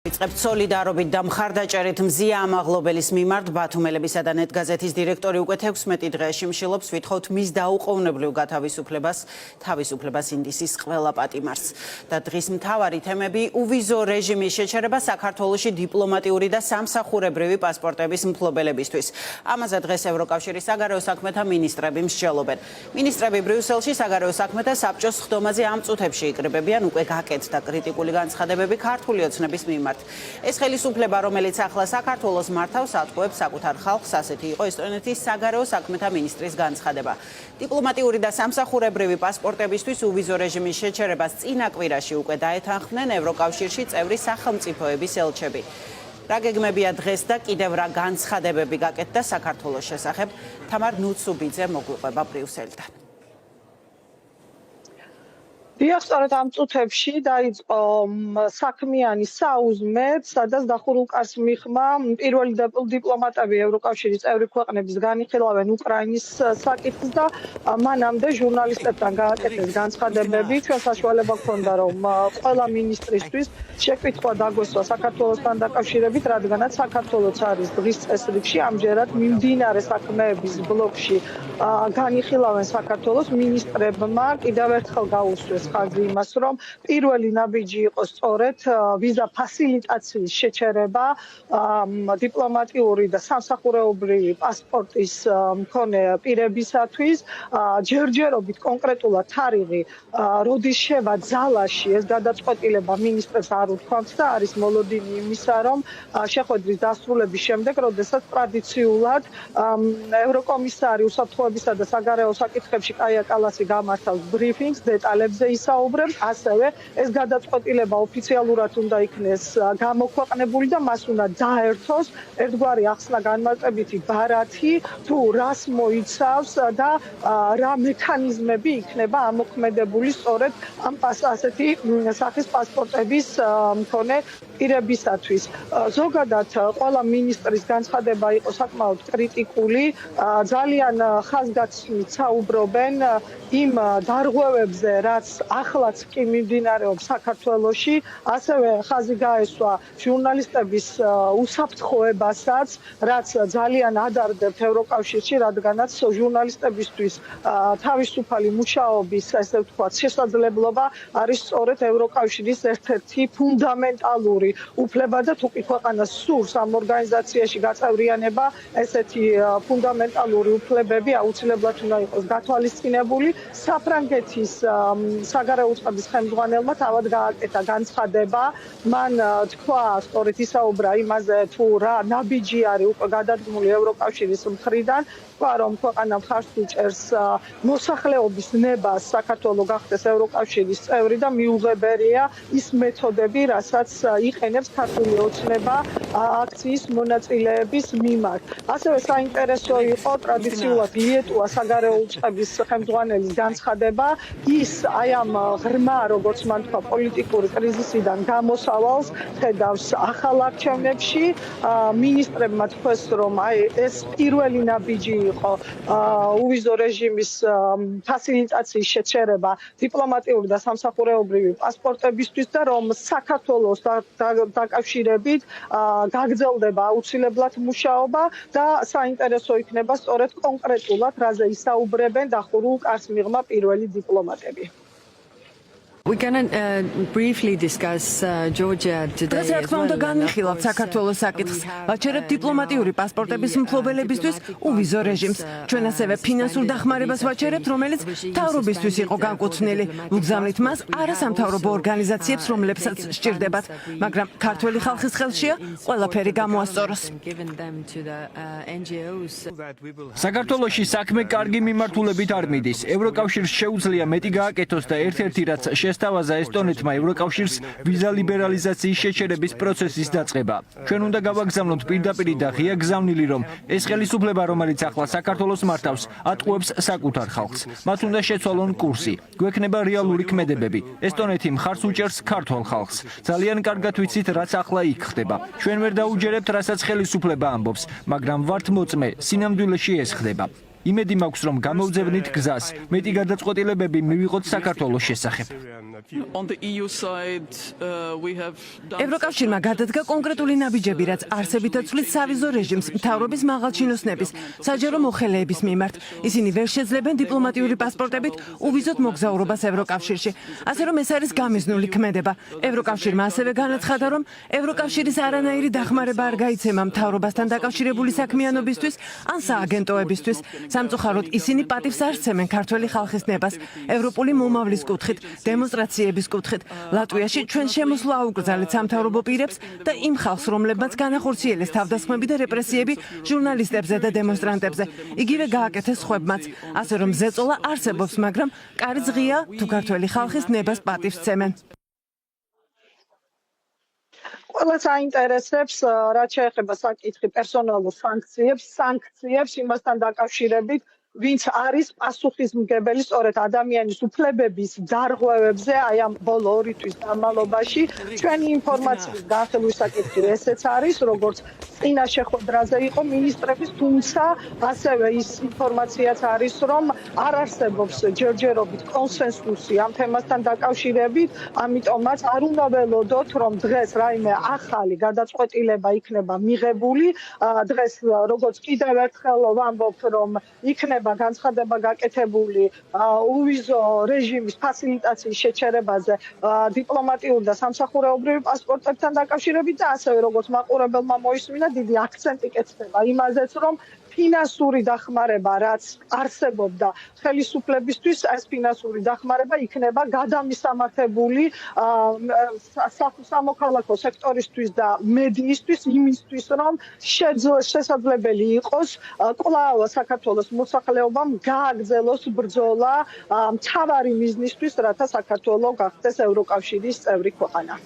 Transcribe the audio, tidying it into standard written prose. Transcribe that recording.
იწყებთ სოლიდარობით და მხარდაჭერით მზია ამაღლობელის მიმართ ბათუმელებისა და ნეტგაზეთის დირექტორი უკვე 16 დღეში მშილობს ვითხოვთ მის დაუყოვნებლივ თავისუფლებას ინდისის ყველა პატიმარს. და დღის მთავარი თემები უვიზო რეჟიმის შეჩერება საქართველოში დიპლომატიური და სამსახურებრივი პასპორტების მფლობელებისთვის. ამაზე დღეს ევროკავშირის საგარეო საქმეთა მინისტრები მსჯელობენ. მინისტრები ბრიუსელში საგარეო საქმეთა საბჭოს ხდომაზე ამ წუთებში იკრიბებიან უკვე გაკეთდა კრიტიკული განცხადებები ქართული ოცნების მიმართ. ეს ხელისუფლება, რომელიც ახლა საქართველოს მართავს, ატყუებს საკუთარ ხალხს, ასეთი იყო ესტონეთის საგარეო საქმეთა მინისტრის განცხადება. დიპლომატიური და სამსახურებრივი პასპორტებისთვის უვიზო რეჟიმის შეჩერებას წინა კვირაში უკვე დაეთანხმდნენ ევროკავშირში წევრი სახელმწიფოების ელჩები. რა გეგმებია დღეს და კიდევ რა განცხადებები გაკეთდა საქართველოს შესახებ, თამარ ნუცუბიძე მოგვიყვება ბრიუსელიდან. დიახ, სწორედ ამ წუთებში დაიწყო საქმიანი საუზმე, სადაც დახურულ კარს მიღმა პირველი დიპლომატები ევროკავშირის წევრი ქვეყნების განიხილავენ უკრაინის საკითხს და მანამდე ჟურნალისტებთან გააკეთეს განცხადებები. ჩვენ საშუალება გქონდა, რომ ყველა მინისტრისთვის შეკითხვა დაგვესვა საქართველოსთან დაკავშირებით, რადგანაც საქართველოც არის დღის წესრიგში, ამჯერად მიმდინარე საქმეების ბლოკში განიხილავენ საქართველოს მინისტრებმა კიდევ ერთხელ გაუსვეს ხაზი იმას, რომ პირველი ნაბიჯი იყო სწორედ ვიზა ფასილიტაციის შეჩერება დიპლომატიური და სამსახურეობრივი პასპორტის მქონე პირებისათვის. ჯერჯერობით კონკრეტულად თარიღი, როდის შევა ძალაში ეს გადაწყვეტილება მინისტრებს არ უთქვამთ და არის მოლოდინი იმისა, რომ შეხვედრის დასრულების შემდეგ, როდესაც ტრადიციულად ევროკომისარი უსაფრთხოებისა და საგარეო საკითხებში კაია კალასი გამართავს ბრიფინგს, დეტალებზე ისაუბრებს, ასევე ეს გადაწყვეტილება ოფიციალურად უნდა იქნეს გამოქვეყნებული და მას უნდა დაერთოს ერთგვარი ახსნა განმარტებითი ბარათი, თუ რას მოიცავს და რა მექანიზმები იქნება ამოქმედებული სწორედ ამ ასეთი სახის პასპორტების მქონე პირებისათვის. ზოგადად ყველა მინისტრის განცხადება იყო საკმაოდ კრიტიკული, ძალიან ხაზგასმით საუბრობენ იმ დარღვევებზე, რაც ახლაც კი მიმდინარეობს საქართველოში, ასევე ხაზი გაესვა ჟურნალისტების უსაფრთხოებასაც, რაც ძალიან ადარდებთ ევროკავშირში, რადგანაც ჟურნალისტებისთვის თავისუფალი მუშაობის, ესე ვთქვათ, შესაძლებლობა არის სწორედ ევროკავშირის ერთ-ერთი ფუნდამენტალური უფლება და თუ კი ქვეყანას სურს ამ ორგანიზაციაში გაწევრიანება, ესეთი ფუნდამენტალური უფლებები აუცილებლად უნდა იყოს გათვალისწინებული. საფრანგეთის საგარეო უწყების ხელმძღვანელმა თავად გააკეთა განცხადება, მან თქვა, სწორედ ისაუბრა იმაზე, თუ რა ნაბიჯი არის უკვე გადადგმული ევროკავშირის მხრიდან, თქვა, რომ ქვეყანა მხარს უჭერს მოსახლეობის ნებას საქართველოს გახდეს ევროკავშირის წევრი და მიუღებელია ის მეთოდები, რასაც იყენებს ქართული ოცნება აქციის მონაწილეების მიმართ. ასევე საინტერესო იყო ტრადიციულად ლიეტუა საგარეო უწყების ხელმძღვანელის განცხადება, ის აი ამ ღრმა, როგორც მან თქვა, პოლიტიკური კრიზისიდან გამოსავალს ხედავს ახალ არჩევნებში. მინისტრებმა თქვეს, რომ აი ეს პირველი ნაბიჯი იყო უვიზო რეჟიმის ფასილიტაციის შეჩერება დიპლომატიური და სამსახურეობრივი პასპორტებისთვის და რომ საქართველოს დაკავშირებით გაგრძელდება აუცილებლად მუშაობა და საინტერესო იქნება სწორედ კონკრეტულად რაზე ისაუბრებენ დახურულ კარს მიღმა პირველი დიპლომატები. We can briefly discuss Georgia today. რა თქმა უნდა განვიხილავთ საქართველოს საკითხს. ვაჩერებთ დიპლომატიური პასპორტების მფლობელებისთვის უვიზო რეჟიმს. ჩვენ ასევე ფინანსურ დახმარებას ვაჩერებთ, რომელიც მთავრობისთვის იყო განკუთვნილი. ვუგზავნით მას არასამთავრობო ორგანიზაციებს, რომლებსაც სჭირდებათ, მაგრამ ქართველი ხალხის ხელშია ყველაფერი გამოასწოროს. საქართველოში საქმე კარგი მიმართულებით არ მიდის. ევროკავშირს შეუძლია მეტი გააკეთოს და ერთ-ერთი რაც შესთავაზა ესტონეთმა ევროკავშირს ვიზა ლიბერალიზაციის შეჩერების პროცესის დაწყება. ჩვენ უნდა გავაგზავნოთ პირდაპირ და ღია გზავნილი, რომ ეს ხელისუფლება, რომელიც ახლა საქართველოს მართავს, ატყუებს საკუთარ ხალხს. მათ უნდა შეცვალონ კურსი. გვექნება რეალური ქმედებები. ესტონეთი მხარს უჭერს ქართულ ხალხს. ძალიან კარგად ვიცით, რაც ახლა იქ ხდება. ჩვენ ვერ დაუჯერებთ, რასაც ხელისუფლება ამბობს, მაგრამ ვართ მოწმე, სინამდვილეში ეს ხდება. იმედი მაქვს, რომ გამოვძებნით გზას. მეტი გადაწყვეტილებები მივიღოთ საქართველოს შესახებ. ევროკავშირმა გადადგა კონკრეტული ნაბიჯები, რაც არსებითად ცვლის სავიზო რეჟიმს მთავრობის მაღალჩინოსნების, საჯარო მოხელეების მიმართ. ისინი ვერ შეძლებენ დიპლომატიური პასპორტებით უვიზოთ მოგზაურობას ევროკავშირში. ასე რომ ეს არის გამიზნული ქმედება. ევროკავშირმა ასევე განაცხადა, რომ ევროკავშირის არანაირი დახმარება არ გაიცემა მთავრობასთან დაკავშირებული საქმიანობისთვის ან სააგენტოებისთვის. სამწუხაროდ ისინი პატივს არ სცემენ ქართველი ხალხის ნებას ევროპული მომავლის კუთხით, დემონსტრაციების კუთხით. ლატვიაში ჩვენ შემოსვლა აუკრძალეთ სამთავრობო პირებს და იმ ხალხს, რომლებმაც განახორციელეს თავდასხმები და რეპრესიები ჟურნალისტებზე და დემონსტრანტებზე. იგივე გააკეთეს სხვებმაც. ასე რომ ზეწოლა არსებობს, მაგრამ კარი ღია თუ ქართველი ხალხის ნებას პატივს სცემენ. ყველას აინტერესებს, რაც შეეხება საკითხი პერსონალურ სანქციებს იმასთან დაკავშირებით, ვინც არის პასუხისმგებელი სწორედ ადამიანის უფლებების დარღვევებზე აი ამ ბოლო 2 თვის განმავლობაში. ჩვენი ინფორმაციის განხილვის საკითხი ესეც არის, როგორც წინა შეხვედრაზე იყო მინისტრების, თუმცა ასევე ის ინფორმაციაც არის, რომ არ არსებობს ჯერჯერობით კონსენსუსი ამ თემასთან დაკავშირებით, ამიტომაც არ უნდა ველოდოთ, რომ დღეს რაიმე ახალი გადაწყვეტილება იქნება მიღებული. დღეს როგორც კიდევ ერთხელ ვამბობ, რომ იქნება განცხადება გაკეთებული უვიზო რეჟიმის ფასილიტაციის შეჩერებაზე დიპლომატიურ და სამსახურეობრივ პასპორტებთან დაკავშირებით და ასევე როგორც მაყურებელმა მოისმინა, დიდი აქცენტი კეთდება იმაზეც, რომ ფინანსური დახმარება, რაც არსებობდა ხელისუფლებისთვის, ეს ფინანსური დახმარება იქნება გადამისამართებული სამოქალაქო სექტორისთვის და მედიისთვის, იმისთვის, რომ შესაძლებელი იყოს კვლავ საქართველოს მოსახლეობამ გააგრძელოს ბრძოლა მთავარი მიზნისთვის, რათა საქართველო გახდეს ევროკავშირის წევრი ქვეყანა.